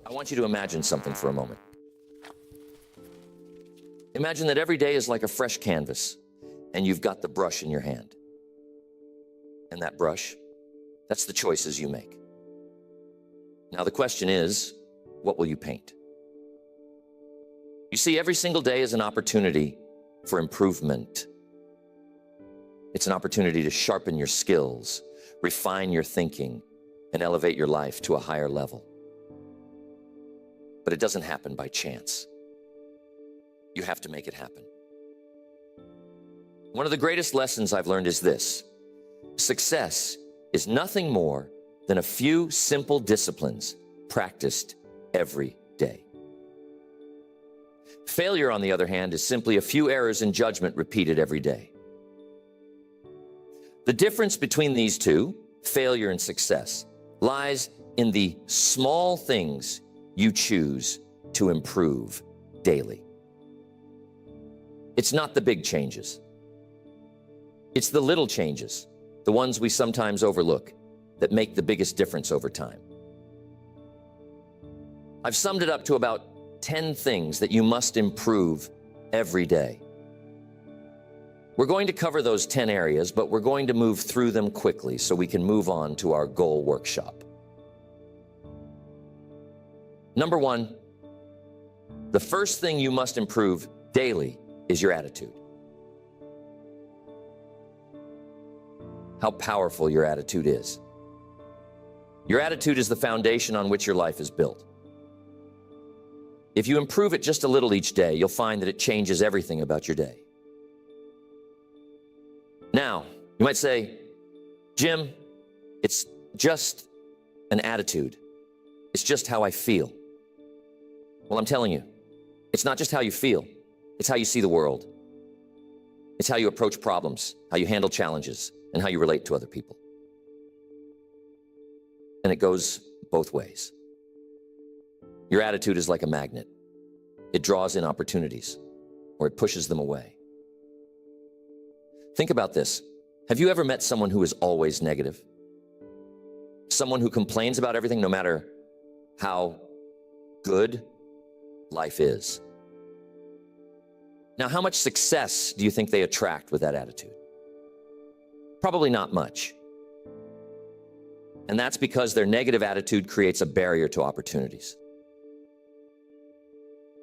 I want you to imagine something for a moment. Imagine that every day is like a fresh canvas, and you've got the brush in your hand. And that brush, that's the choices you make. Now the question is, what will you paint? You see, every single day is an opportunity for improvement. It's an opportunity to sharpen your skills, refine your thinking, and elevate your life to a higher level. But it doesn't happen by chance. You have to make it happen. One of the greatest lessons I've learned is this: success is nothing more than a few simple disciplines practiced every day. Failure, on the other hand, is simply a few errors in judgment repeated every day. The difference between these two, failure and success, lies in the small things you choose to improve daily. It's not the big changes. It's the little changes, the ones we sometimes overlook, that make the biggest difference over time. I've summed it up to about 10 things that you must improve every day. We're going to cover those 10 areas, but we're going to move through them quickly so we can move on to our goal workshop. Number one, the first thing you must improve daily is your attitude. How powerful your attitude is. Your attitude is the foundation on which your life is built. If you improve it just a little each day, you'll find that it changes everything about your day. Now, you might say, Jim, it's just an attitude. It's just how I feel. Well, I'm telling you, it's not just how you feel. It's how you see the world. It's how you approach problems, how you handle challenges, and how you relate to other people. And it goes both ways. Your attitude is like a magnet. It draws in opportunities, or it pushes them away. Think about this. Have you ever met someone who is always negative? Someone who complains about everything no matter how good life is? Now, how much success do you think they attract with that attitude? Probably not much. And that's because their negative attitude creates a barrier to opportunities.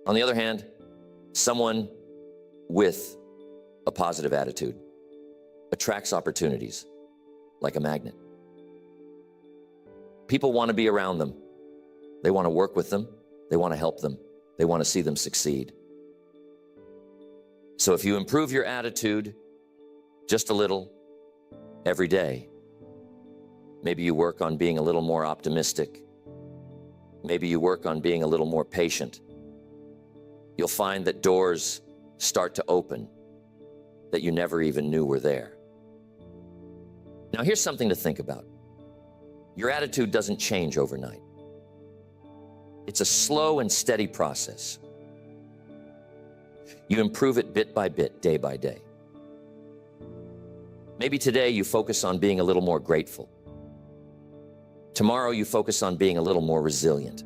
On the other hand, someone with a positive attitude attracts opportunities like a magnet. People want to be around them. They want to work with them. They want to help them. They want to see them succeed. So if you improve your attitude just a little every day, maybe you work on being a little more optimistic. Maybe you work on being a little more patient. You'll find that doors start to open that you never even knew were there. Now, here's something to think about. Your attitude doesn't change overnight. It's a slow and steady process. You improve it bit by bit, day by day. Maybe today you focus on being a little more grateful. Tomorrow you focus on being a little more resilient.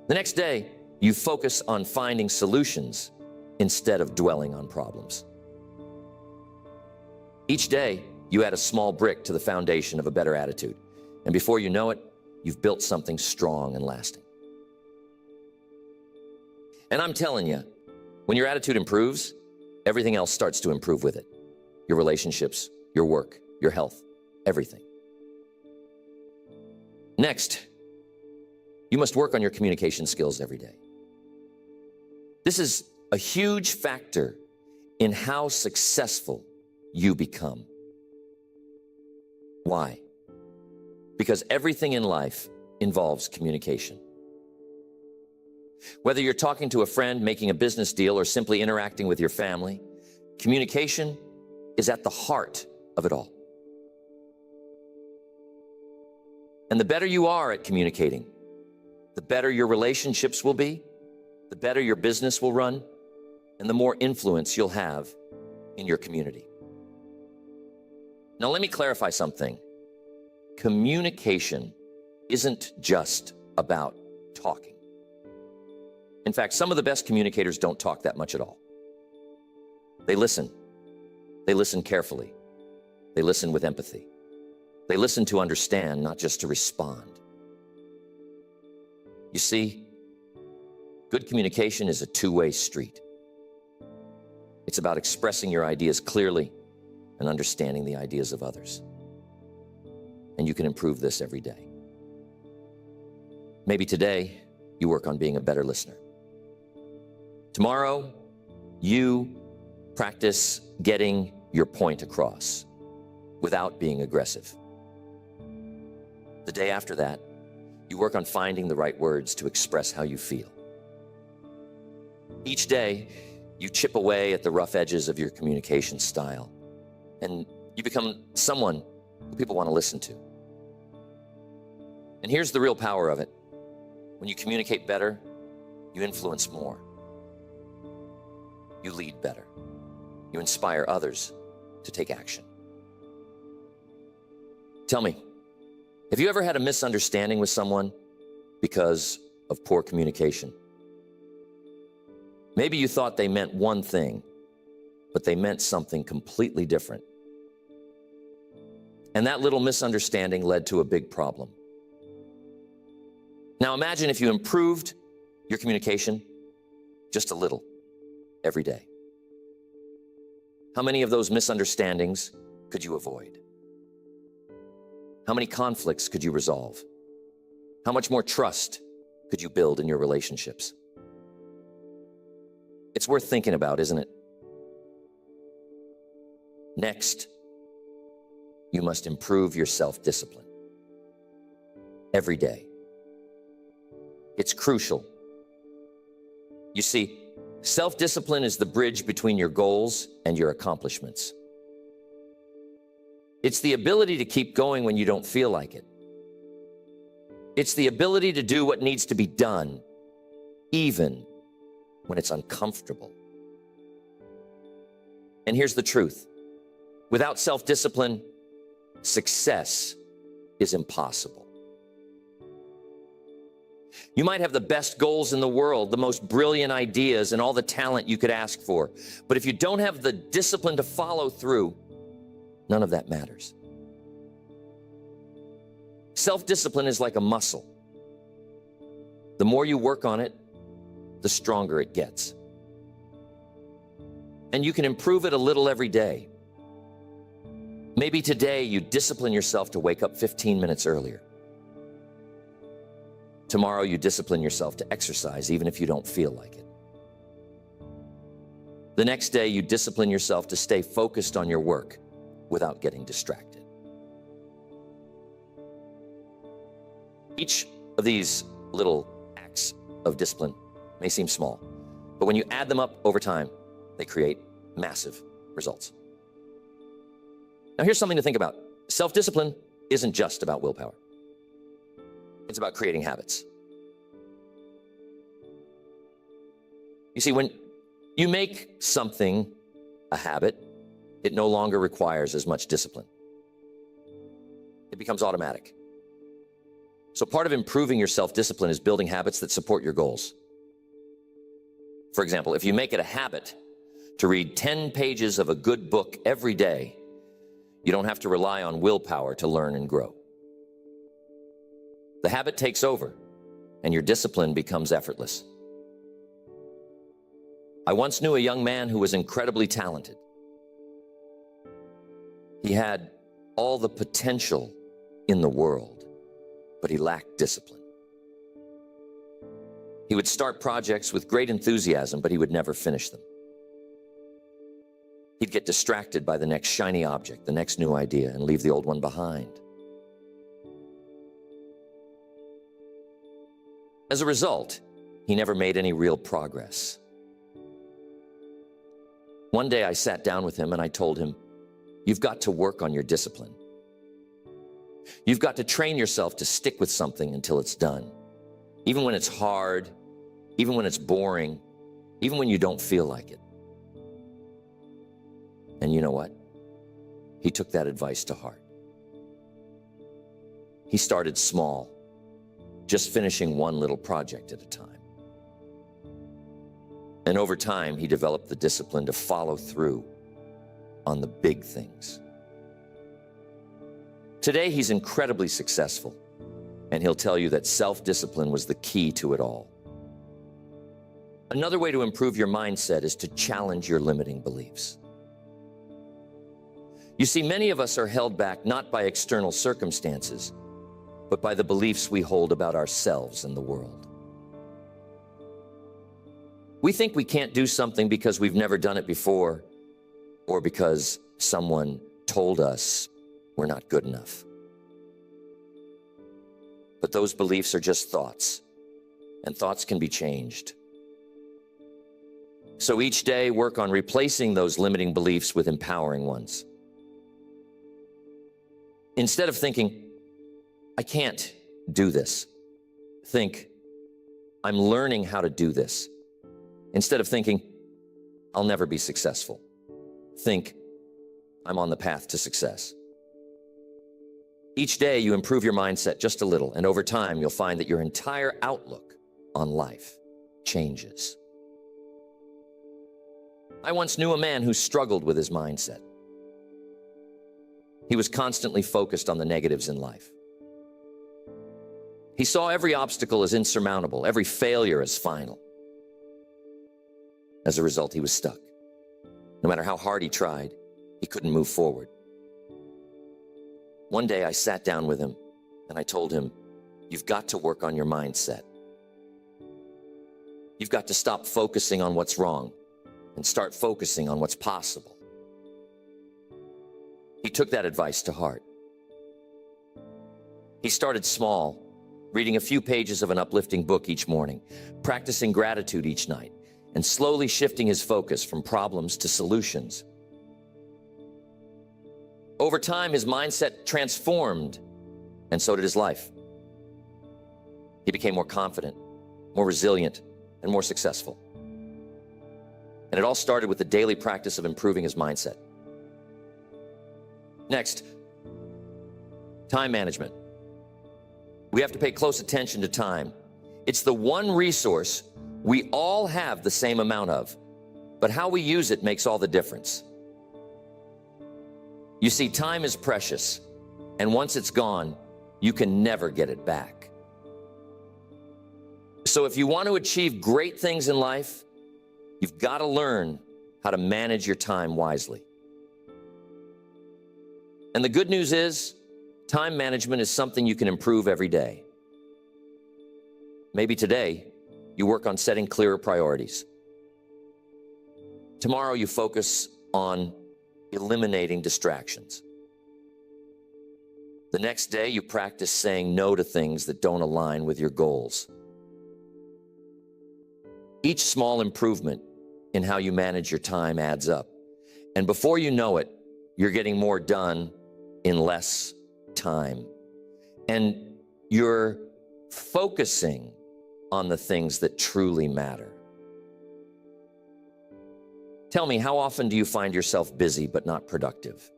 The next day, you focus on finding solutions instead of dwelling on problems. Each day, you add a small brick to the foundation of a better attitude. And before you know it, you've built something strong and lasting. And I'm telling you, when your attitude improves, everything else starts to improve with it. Your relationships, your work, your health, everything. Next, you must work on your communication skills every day. This is a huge factor in how successful you become. Why? Because everything in life involves communication. Whether you're talking to a friend, making a business deal, or simply interacting with your family, communication is at the heart of it all. And the better you are at communicating, the better your relationships will be, the better your business will run, and the more influence you'll have in your community. Now, let me clarify something. Communication isn't just about talking. In fact, some of the best communicators don't talk that much at all. They listen. They listen carefully. They listen with empathy. They listen to understand, not just to respond. You see, good communication is a two-way street. It's about expressing your ideas clearly and understanding the ideas of others. And you can improve this every day. Maybe today you work on being a better listener. Tomorrow, you practice getting your point across without being aggressive. The day after that, you work on finding the right words to express how you feel. Each day, you chip away at the rough edges of your communication style, and you become someone who people want to listen to. And here's the real power of it. When you communicate better, you influence more. You lead better. You inspire others to take action. Tell me, have you ever had a misunderstanding with someone because of poor communication? Maybe you thought they meant one thing, but they meant something completely different. And that little misunderstanding led to a big problem. Now imagine if you improved your communication just a little every day. How many of those misunderstandings could you avoid? How many conflicts could you resolve? How much more trust could you build in your relationships? It's worth thinking about, isn't it? Next, you must improve your self-discipline every day. It's crucial. You see, self-discipline is the bridge between your goals and your accomplishments. It's the ability to keep going when you don't feel like it. It's the ability to do what needs to be done, even when it's uncomfortable. And here's the truth. Without self-discipline, success is impossible. You might have the best goals in the world, the most brilliant ideas, and all the talent you could ask for. But if you don't have the discipline to follow through, none of that matters. Self-discipline is like a muscle. The more you work on it, the stronger it gets. And you can improve it a little every day. Maybe today you discipline yourself to wake up 15 minutes earlier. Tomorrow you discipline yourself to exercise even if you don't feel like it. The next day you discipline yourself to stay focused on your work without getting distracted. Each of these little acts of discipline may seem small, but when you add them up over time, they create massive results. Now here's something to think about. Self-discipline isn't just about willpower. It's about creating habits. You see, when you make something a habit, it no longer requires as much discipline. It becomes automatic. So part of improving your self-discipline is building habits that support your goals. For example, if you make it a habit to read 10 pages of a good book every day, you don't have to rely on willpower to learn and grow. The habit takes over, and your discipline becomes effortless. I once knew a young man who was incredibly talented. He had all the potential in the world, but he lacked discipline. He would start projects with great enthusiasm, but he would never finish them. He'd get distracted by the next shiny object, the next new idea, and leave the old one behind. As a result, he never made any real progress. One day I sat down with him and I told him, "You've got to work on your discipline. You've got to train yourself to stick with something until it's done. Even when it's hard, even when it's boring, even when you don't feel like it." And you know what? He took that advice to heart. He started small, just finishing one little project at a time. And over time, he developed the discipline to follow through on the big things. Today, he's incredibly successful, and he'll tell you that self-discipline was the key to it all. Another way to improve your mindset is to challenge your limiting beliefs. You see, many of us are held back not by external circumstances, but by the beliefs we hold about ourselves and the world. We think we can't do something because we've never done it before, or because someone told us we're not good enough. But those beliefs are just thoughts, and thoughts can be changed. So each day, work on replacing those limiting beliefs with empowering ones. Instead of thinking, I can't do this, think, I'm learning how to do this. Instead of thinking, I'll never be successful, think, I'm on the path to success. Each day you improve your mindset just a little, and over time you'll find that your entire outlook on life changes. I once knew a man who struggled with his mindset. He was constantly focused on the negatives in life. He saw every obstacle as insurmountable, every failure as final. As a result, he was stuck. No matter how hard he tried, he couldn't move forward. One day I sat down with him and I told him, you've got to work on your mindset. You've got to stop focusing on what's wrong and start focusing on what's possible. He took that advice to heart. He started small, reading a few pages of an uplifting book each morning, practicing gratitude each night, and slowly shifting his focus from problems to solutions. Over time, his mindset transformed, and so did his life. He became more confident, more resilient, and more successful. And it all started with the daily practice of improving his mindset. Next, time management. We have to pay close attention to time. It's the one resource we all have the same amount of, but how we use it makes all the difference. You see, time is precious, and once it's gone, you can never get it back. So if you want to achieve great things in life, you've got to learn how to manage your time wisely. And the good news is, time management is something you can improve every day. Maybe today, you work on setting clearer priorities. Tomorrow, you focus on eliminating distractions. The next day, you practice saying no to things that don't align with your goals. Each small improvement in how you manage your time adds up. And before you know it, you're getting more done in less time. And you're focusing on the things that truly matter. Tell me, how often do you find yourself busy but not productive?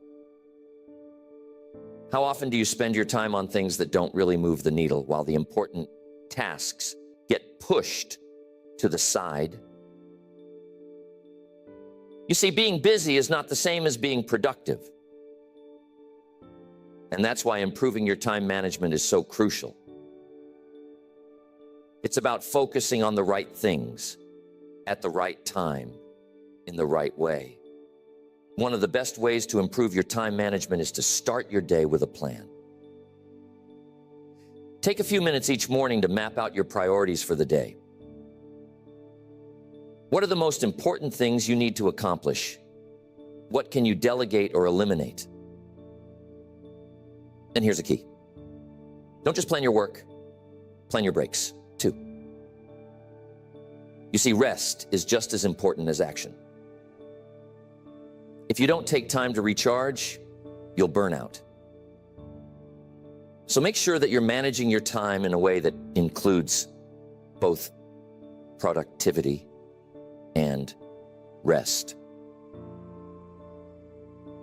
How often do you spend your time on things that don't really move the needle while the important tasks get pushed to the side? You see, being busy is not the same as being productive. And that's why improving your time management is so crucial. It's about focusing on the right things at the right time in the right way. One of the best ways to improve your time management is to start your day with a plan. Take a few minutes each morning to map out your priorities for the day. What are the most important things you need to accomplish? What can you delegate or eliminate? And here's the key. Don't just plan your work, plan your breaks too. You see, rest is just as important as action. If you don't take time to recharge, you'll burn out. So make sure that you're managing your time in a way that includes both productivity and rest.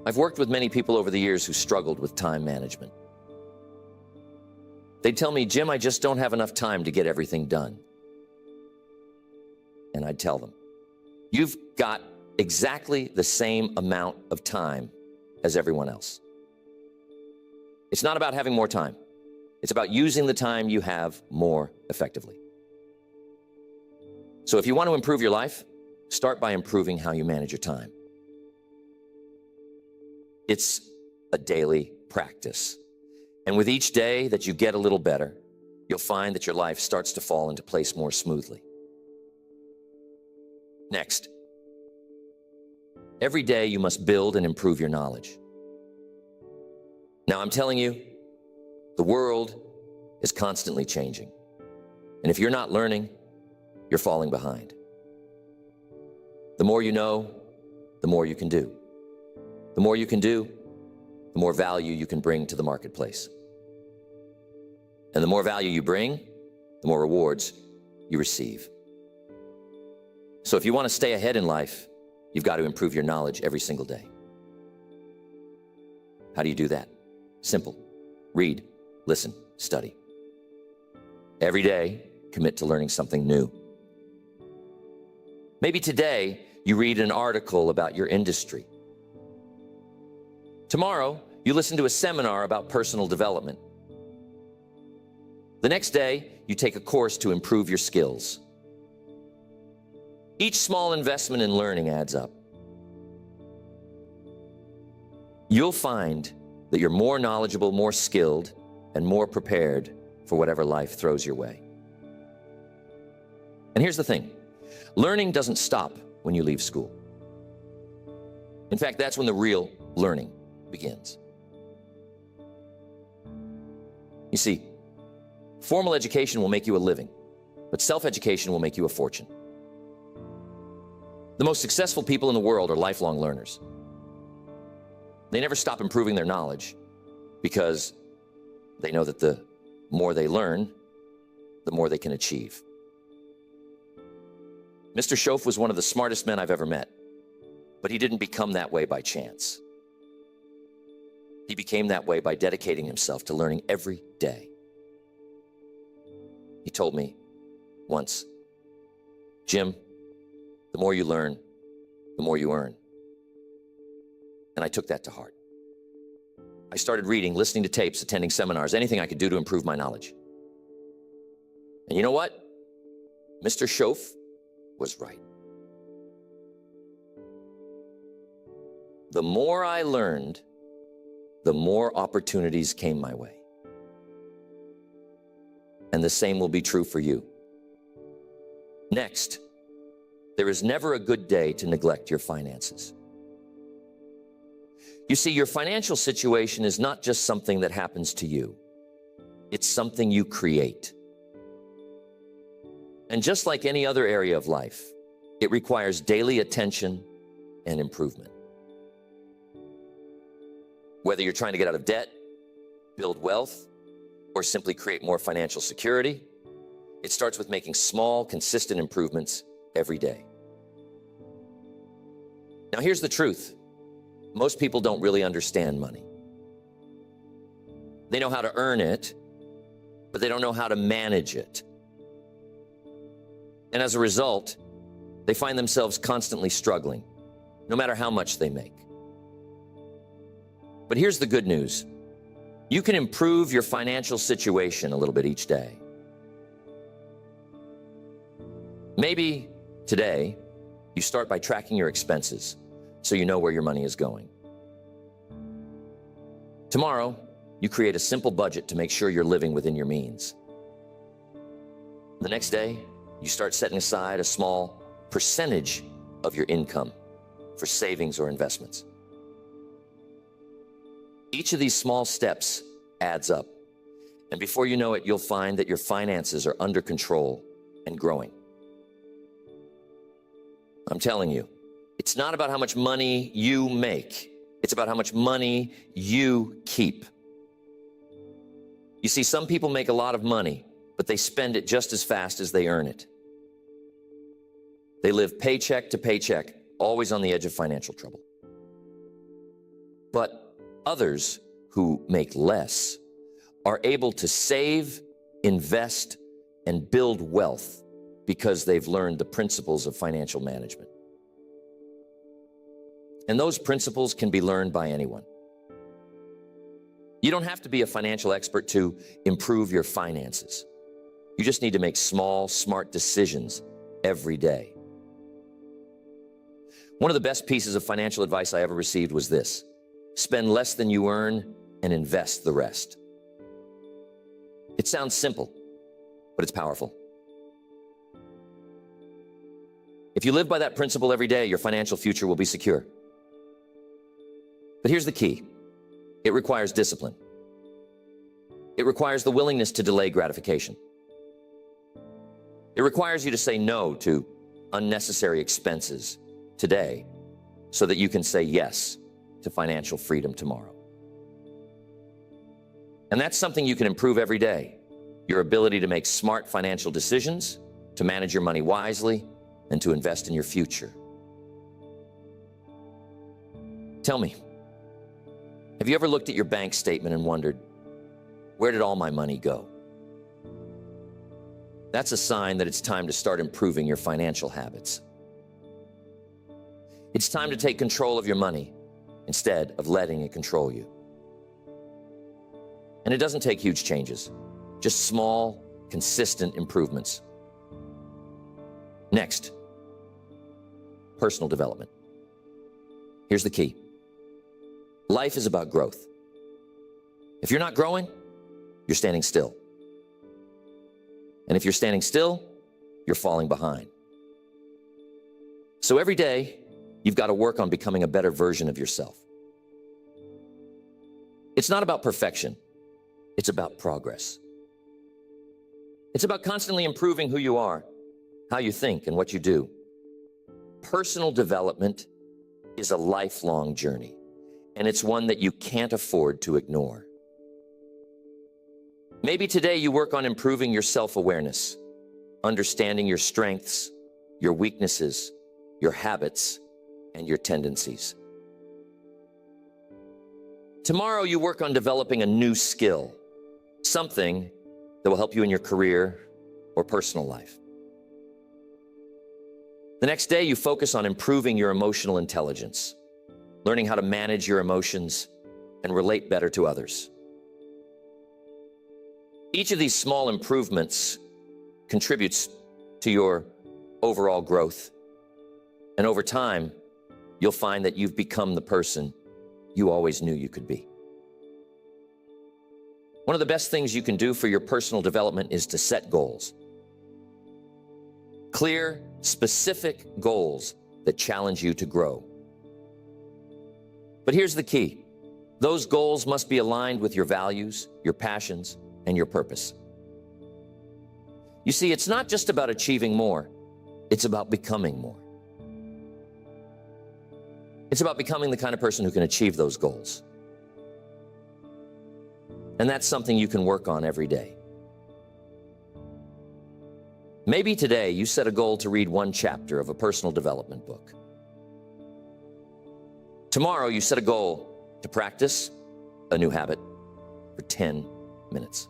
I've worked with many people over the years who struggled with time management. They'd tell me, Jim, I just don't have enough time to get everything done. And I'd tell them, you've got exactly the same amount of time as everyone else. It's not about having more time. It's about using the time you have more effectively. So if you want to improve your life, start by improving how you manage your time. It's a daily practice. And with each day that you get a little better, you'll find that your life starts to fall into place more smoothly. Next, every day you must build and improve your knowledge. Now, I'm telling you, the world is constantly changing. And if you're not learning, you're falling behind. The more you know, the more you can do. The more you can do, the more value you can bring to the marketplace. And the more value you bring, the more rewards you receive. So if you want to stay ahead in life, you've got to improve your knowledge every single day. How do you do that? Simple. Read, listen, study. Every day, commit to learning something new. Maybe today, you read an article about your industry. Tomorrow, you listen to a seminar about personal development. The next day, you take a course to improve your skills. Each small investment in learning adds up. You'll find that you're more knowledgeable, more skilled, and more prepared for whatever life throws your way. And here's the thing. Learning doesn't stop when you leave school. In fact, that's when the real learning begins. You see, formal education will make you a living, but self-education will make you a fortune. The most successful people in the world are lifelong learners. They never stop improving their knowledge because they know that the more they learn, the more they can achieve. Mr. Shoaff was one of the smartest men I've ever met, but he didn't become that way by chance. He became that way by dedicating himself to learning every day. He told me once, Jim, the more you learn, the more you earn. And I took that to heart. I started reading, listening to tapes, attending seminars, anything I could do to improve my knowledge. And you know what? Mr. Shoaff was right. The more I learned, the more opportunities came my way. And the same will be true for you. Next, there is never a good day to neglect your finances. You see, your financial situation is not just something that happens to you. It's something you create. And just like any other area of life, it requires daily attention and improvement. Whether you're trying to get out of debt, build wealth, or simply create more financial security, it starts with making small, consistent improvements every day. Now, here's the truth. Most people don't really understand money. They know how to earn it, but they don't know how to manage it. And as a result, they find themselves constantly struggling, no matter how much they make. But here's the good news. You can improve your financial situation a little bit each day. Maybe today, you start by tracking your expenses so you know where your money is going. Tomorrow, you create a simple budget to make sure you're living within your means. The next day, you start setting aside a small percentage of your income for savings or investments. Each of these small steps adds up, and before you know it, you'll find that your finances are under control and growing. I'm telling you, it's not about how much money you make. It's about how much money you keep. You see, some people make a lot of money, but they spend it just as fast as they earn it. They live paycheck to paycheck, always on the edge of financial trouble. But others who make less are able to save, invest, and build wealth because they've learned the principles of financial management. And those principles can be learned by anyone. You don't have to be a financial expert to improve your finances. You just need to make small, smart decisions every day. One of the best pieces of financial advice I ever received was this: spend less than you earn and invest the rest. It sounds simple, but it's powerful. If you live by that principle every day, your financial future will be secure. But here's the key. It requires discipline. It requires the willingness to delay gratification. It requires you to say no to unnecessary expenses today so that you can say yes to financial freedom tomorrow. And that's something you can improve every day. Your ability to make smart financial decisions, to manage your money wisely, and to invest in your future. Tell me, have you ever looked at your bank statement and wondered, where did all my money go? That's a sign that it's time to start improving your financial habits. It's time to take control of your money instead of letting it control you. And it doesn't take huge changes, just small, consistent improvements. Next, personal development. Here's the key. Life is about growth. If you're not growing, you're standing still. And if you're standing still, you're falling behind. So every day, you've got to work on becoming a better version of yourself. It's not about perfection. It's about progress. It's about constantly improving who you are, how you think, and what you do. Personal development is a lifelong journey, and it's one that you can't afford to ignore. Maybe today you work on improving your self-awareness, understanding your strengths, your weaknesses, your habits, and your tendencies. Tomorrow you work on developing a new skill, something that will help you in your career or personal life. The next day you focus on improving your emotional intelligence, learning how to manage your emotions and relate better to others. Each of these small improvements contributes to your overall growth. And over time, you'll find that you've become the person you always knew you could be. One of the best things you can do for your personal development is to set goals. Clear, specific goals that challenge you to grow. But here's the key. Those goals must be aligned with your values, your passions, and your purpose. You see, it's not just about achieving more, it's about becoming more. It's about becoming the kind of person who can achieve those goals. And that's something you can work on every day. Maybe today you set a goal to read one chapter of a personal development book. Tomorrow you set a goal to practice a new habit for 10 minutes.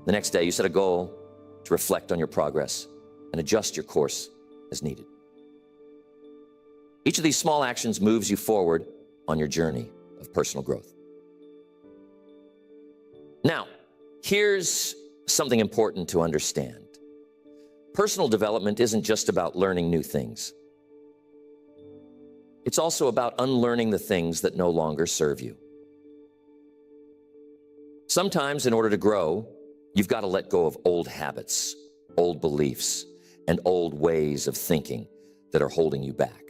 The next day you set a goal to reflect on your progress and adjust your course as needed. Each of these small actions moves you forward on your journey of personal growth. Now, here's something important to understand. Personal development isn't just about learning new things. It's also about unlearning the things that no longer serve you. Sometimes, in order to grow, you've got to let go of old habits, old beliefs, and old ways of thinking that are holding you back.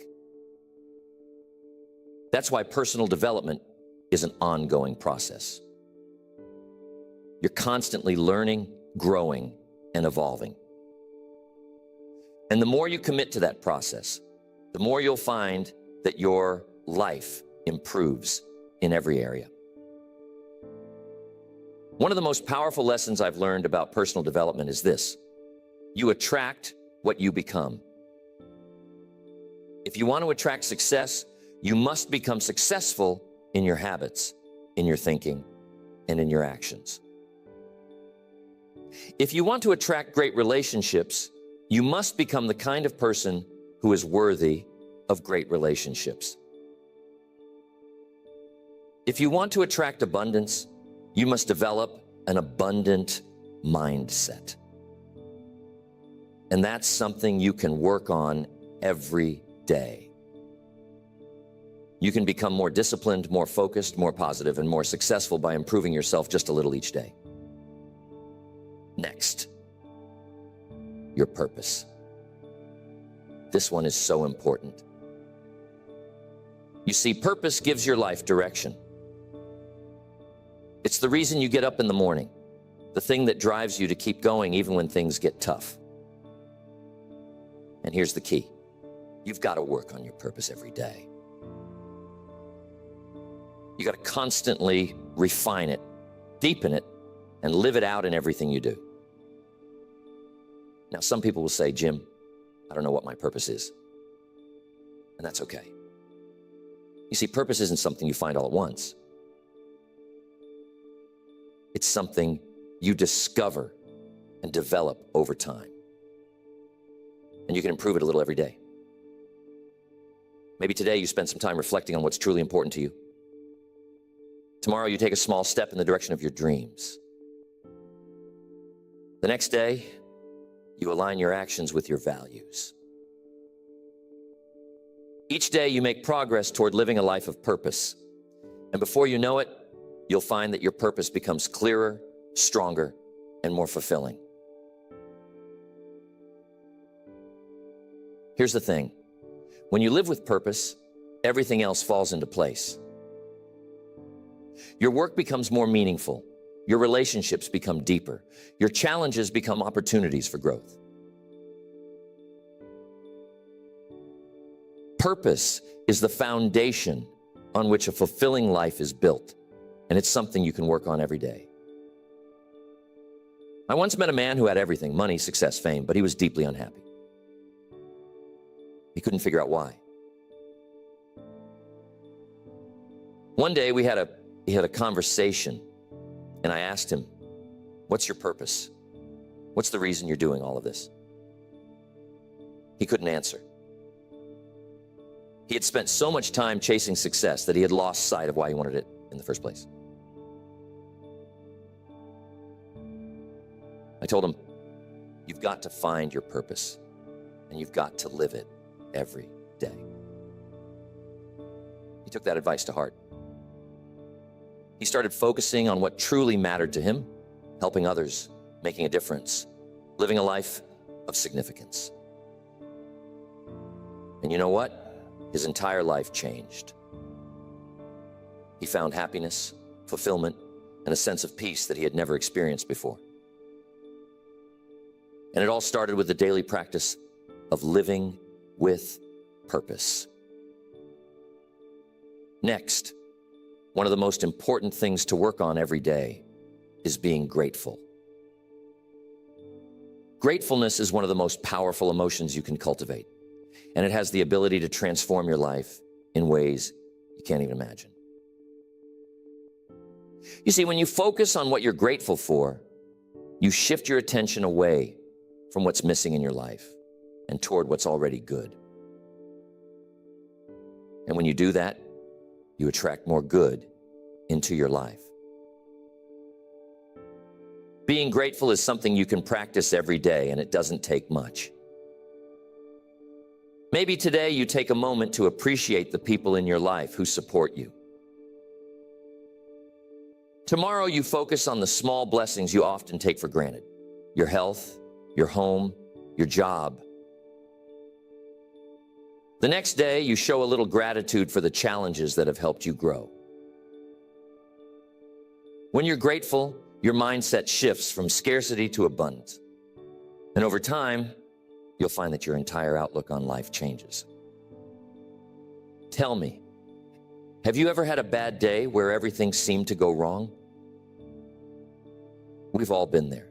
That's why personal development is an ongoing process. You're constantly learning, growing, and evolving. And the more you commit to that process, the more you'll find that your life improves in every area. One of the most powerful lessons I've learned about personal development is this: you attract what you become. If you want to attract success, you must become successful in your habits, in your thinking, and in your actions. If you want to attract great relationships, you must become the kind of person who is worthy of great relationships. If you want to attract abundance, you must develop an abundant mindset. And that's something you can work on every day. You can become more disciplined, more focused, more positive, and more successful by improving yourself just a little each day. Next, your purpose. This one is so important. You see, purpose gives your life direction. It's the reason you get up in the morning, the thing that drives you to keep going even when things get tough. And here's the key. You've got to work on your purpose every day. You got to constantly refine it, deepen it, and live it out in everything you do. Now, some people will say, Jim, I don't know what my purpose is. And that's okay. You see, purpose isn't something you find all at once. It's something you discover and develop over time. And you can improve it a little every day. Maybe today you spend some time reflecting on what's truly important to you. Tomorrow you take a small step in the direction of your dreams. The next day, you align your actions with your values. Each day you make progress toward living a life of purpose. And before you know it, you'll find that your purpose becomes clearer, stronger, and more fulfilling. Here's the thing. When you live with purpose, everything else falls into place. Your work becomes more meaningful. Your relationships become deeper. Your challenges become opportunities for growth. Purpose is the foundation on which a fulfilling life is built, and it's something you can work on every day. I once met a man who had everything, money, success, fame, but he was deeply unhappy. He couldn't figure out why. One day we had a conversation, and I asked him, what's your purpose? What's the reason you're doing all of this? He couldn't answer. He had spent so much time chasing success that he had lost sight of why he wanted it in the first place. I told him, you've got to find your purpose, and you've got to live it every day. He took that advice to heart. He started focusing on what truly mattered to him, helping others, making a difference, living a life of significance. And you know what? His entire life changed. He found happiness, fulfillment, and a sense of peace that he had never experienced before. And it all started with the daily practice of living with purpose. Next, one of the most important things to work on every day is being grateful. Gratefulness is one of the most powerful emotions you can cultivate, and it has the ability to transform your life in ways you can't even imagine. You see, when you focus on what you're grateful for, you shift your attention away from what's missing in your life and toward what's already good. And when you do that, you attract more good into your life. Being grateful is something you can practice every day, and it doesn't take much. Maybe today you take a moment to appreciate the people in your life who support you. Tomorrow you focus on the small blessings you often take for granted: your health, your home, your job. The next day you show a little gratitude for the challenges that have helped you grow. When you're grateful, your mindset shifts from scarcity to abundance. And over time, you'll find that your entire outlook on life changes. Tell me, have you ever had a bad day where everything seemed to go wrong? We've all been there.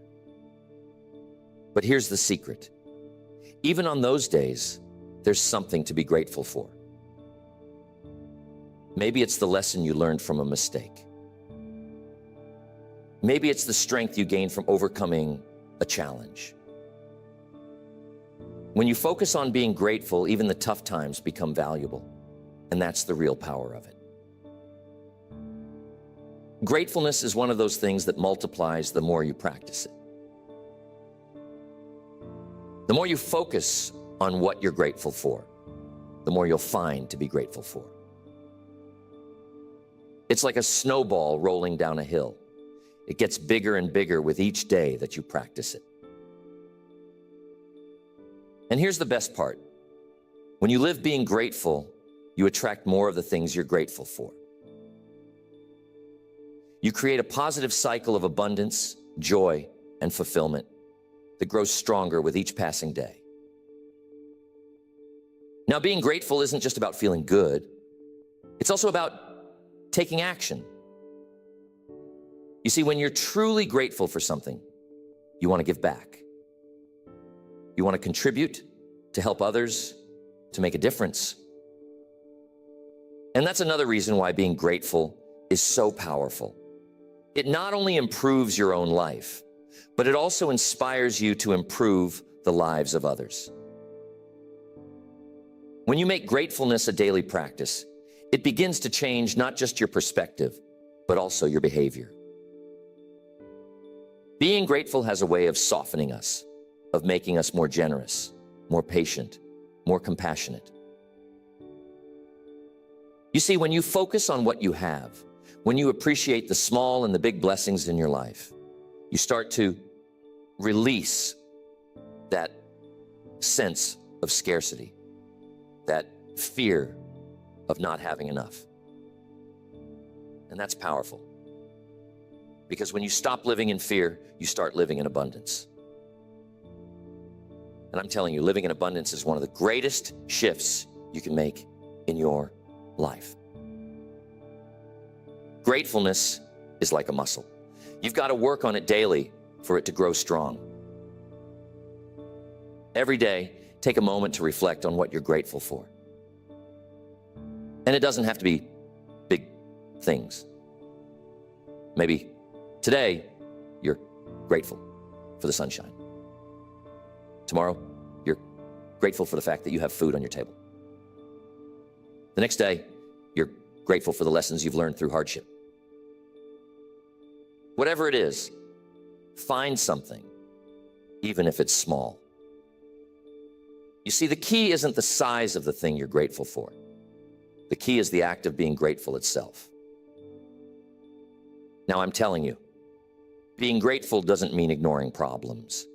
But here's the secret. Even on those days, there's something to be grateful for. Maybe it's the lesson you learned from a mistake. Maybe it's the strength you gain from overcoming a challenge. When you focus on being grateful, even the tough times become valuable, and that's the real power of it. Gratefulness is one of those things that multiplies the more you practice it. The more you focus on what you're grateful for, the more you'll find to be grateful for. It's like a snowball rolling down a hill. It gets bigger and bigger with each day that you practice it. And here's the best part. When you live being grateful, you attract more of the things you're grateful for. You create a positive cycle of abundance, joy, and fulfillment that grows stronger with each passing day. Now, being grateful isn't just about feeling good. It's also about taking action. You see, when you're truly grateful for something, you want to give back. You want to contribute, to help others, to make a difference. And that's another reason why being grateful is so powerful. It not only improves your own life, but it also inspires you to improve the lives of others. When you make gratefulness a daily practice, it begins to change not just your perspective, but also your behavior. Being grateful has a way of softening us, of making us more generous, more patient, more compassionate. You see, when you focus on what you have, when you appreciate the small and the big blessings in your life, you start to release that sense of scarcity, that fear of not having enough. And that's powerful. Because when you stop living in fear, you start living in abundance. And I'm telling you, living in abundance is one of the greatest shifts you can make in your life. Gratefulness is like a muscle. You've got to work on it daily for it to grow strong. Every day, take a moment to reflect on what you're grateful for. And it doesn't have to be big things. Maybe today, you're grateful for the sunshine. Tomorrow, you're grateful for the fact that you have food on your table. The next day, you're grateful for the lessons you've learned through hardship. Whatever it is, find something, even if it's small. You see, the key isn't the size of the thing you're grateful for. The key is the act of being grateful itself. Now, I'm telling you, being grateful doesn't mean ignoring problems.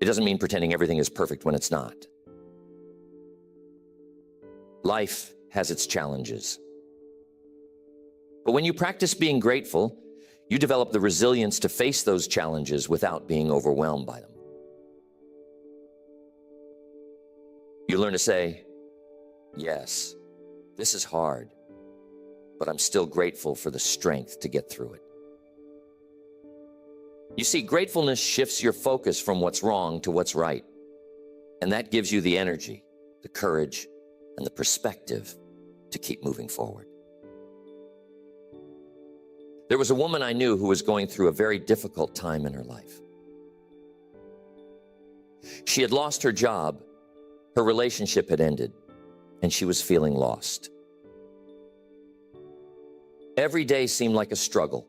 It doesn't mean pretending everything is perfect when it's not. Life has its challenges. But when you practice being grateful, you develop the resilience to face those challenges without being overwhelmed by them. You learn to say, yes, this is hard, but I'm still grateful for the strength to get through it. You see, gratefulness shifts your focus from what's wrong to what's right. And that gives you the energy, the courage, and the perspective to keep moving forward. There was a woman I knew who was going through a very difficult time in her life. She had lost her job, her relationship had ended, and she was feeling lost. Every day seemed like a struggle.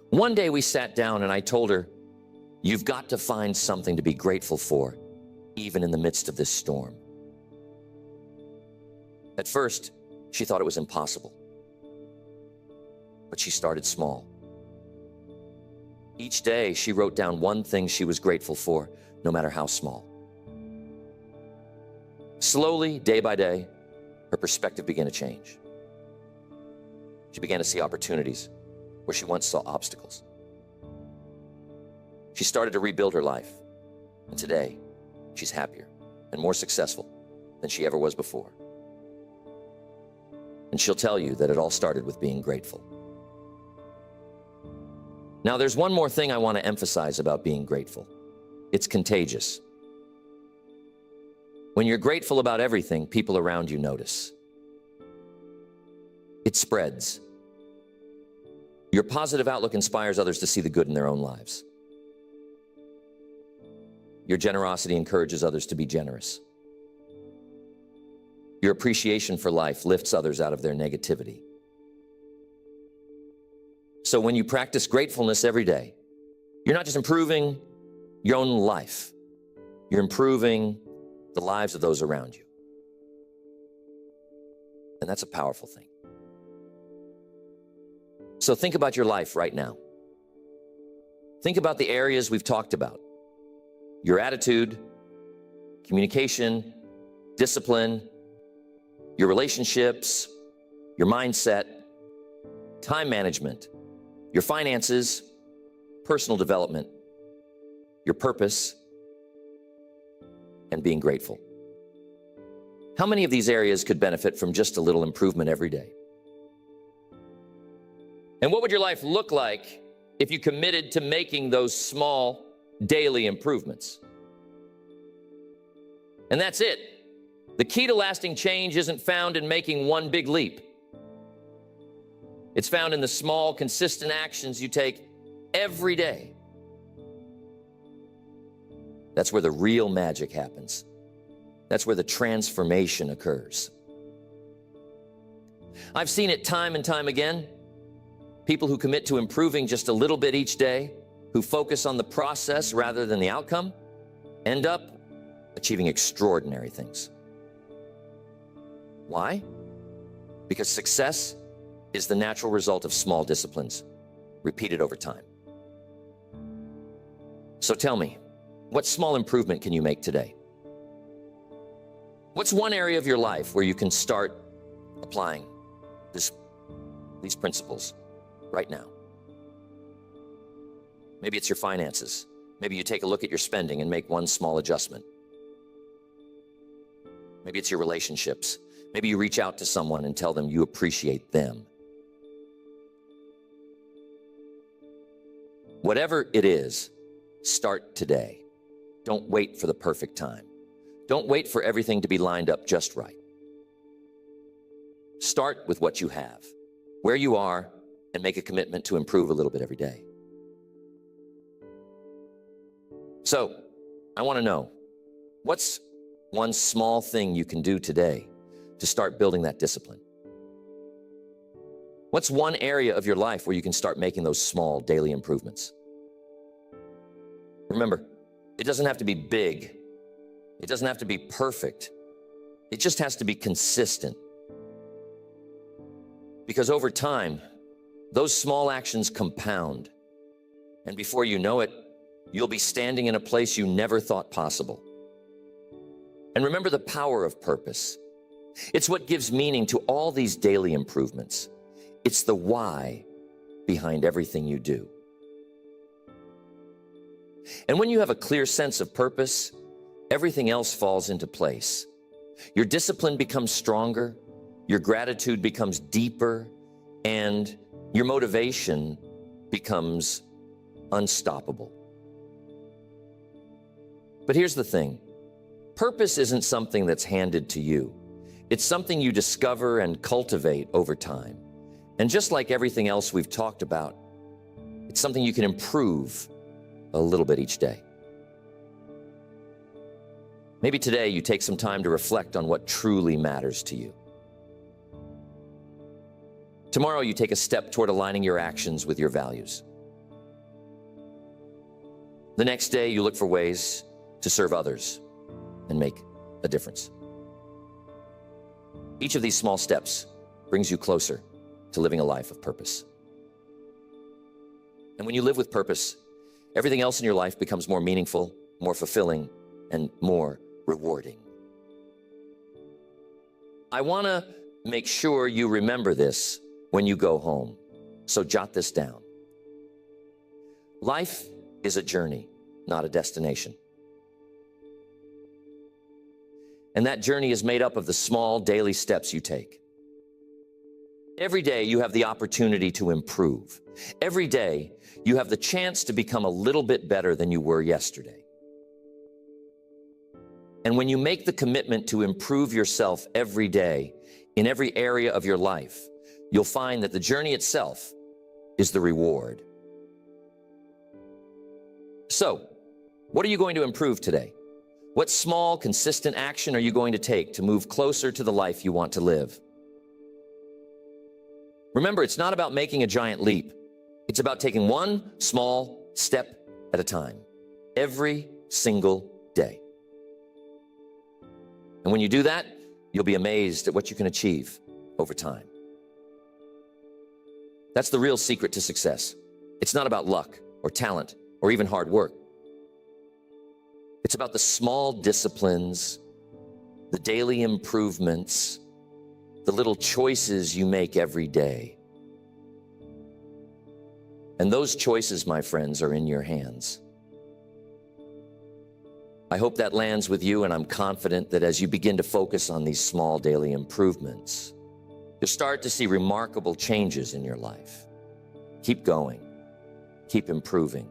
One day we sat down and I told her, you've got to find something to be grateful for, even in the midst of this storm. At first, she thought it was impossible. But she started small. Each day, she wrote down one thing she was grateful for, no matter how small. Slowly, day by day, her perspective began to change. She began to see opportunities where she once saw obstacles. She started to rebuild her life, and today, she's happier and more successful than she ever was before. And she'll tell you that it all started with being grateful. Now, there's one more thing I want to emphasize about being grateful. It's contagious. When you're grateful about everything, people around you notice. It spreads. Your positive outlook inspires others to see the good in their own lives. Your generosity encourages others to be generous. Your appreciation for life lifts others out of their negativity. So when you practice gratefulness every day, you're not just improving your own life, you're improving the lives of those around you. And that's a powerful thing. So think about your life right now. Think about the areas we've talked about. Your attitude, communication, discipline, your relationships, your mindset, time management, your finances, personal development, your purpose, and being grateful. How many of these areas could benefit from just a little improvement every day? And what would your life look like if you committed to making those small daily improvements? And that's it. The key to lasting change isn't found in making one big leap. It's found in the small, consistent actions you take every day. That's where the real magic happens. That's where the transformation occurs. I've seen it time and time again. People who commit to improving just a little bit each day, who focus on the process rather than the outcome, end up achieving extraordinary things. Why? Because success is the natural result of small disciplines, repeated over time. So tell me, what small improvement can you make today? What's one area of your life where you can start applying these principles right now? Maybe it's your finances. Maybe you take a look at your spending and make one small adjustment. Maybe it's your relationships. Maybe you reach out to someone and tell them you appreciate them. Whatever it is, start today. Don't wait for the perfect time. Don't wait for everything to be lined up just right. Start with what you have, where you are, and make a commitment to improve a little bit every day. So, I want to know, what's one small thing you can do today to start building that discipline? What's one area of your life where you can start making those small daily improvements? Remember, it doesn't have to be big. It doesn't have to be perfect. It just has to be consistent. Because over time, those small actions compound. And before you know it, you'll be standing in a place you never thought possible. And remember the power of purpose. It's what gives meaning to all these daily improvements. It's the why behind everything you do. And when you have a clear sense of purpose, everything else falls into place. Your discipline becomes stronger, your gratitude becomes deeper, and your motivation becomes unstoppable. But here's the thing. Purpose isn't something that's handed to you. It's something you discover and cultivate over time. And just like everything else we've talked about, it's something you can improve a little bit each day. Maybe today you take some time to reflect on what truly matters to you. Tomorrow you take a step toward aligning your actions with your values. The next day you look for ways to serve others and make a difference. Each of these small steps brings you closer to living a life of purpose. And when you live with purpose, everything else in your life becomes more meaningful, more fulfilling, and more rewarding. I want to make sure you remember this when you go home, so jot this down. Life is a journey, not a destination. And that journey is made up of the small daily steps you take. Every day you have the opportunity to improve. Every day you have the chance to become a little bit better than you were yesterday. And when you make the commitment to improve yourself every day in every area of your life, you'll find that the journey itself is the reward. So, what are you going to improve today? What small, consistent action are you going to take to move closer to the life you want to live? Remember, it's not about making a giant leap. It's about taking one small step at a time, every single day. And when you do that, you'll be amazed at what you can achieve over time. That's the real secret to success. It's not about luck or talent or even hard work. It's about the small disciplines, the daily improvements, the little choices you make every day. And those choices, my friends, are in your hands. I hope that lands with you, and I'm confident that as you begin to focus on these small daily improvements, you'll start to see remarkable changes in your life. Keep going. Keep improving.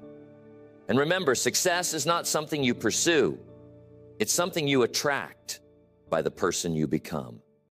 And remember, success is not something you pursue. It's something you attract by the person you become.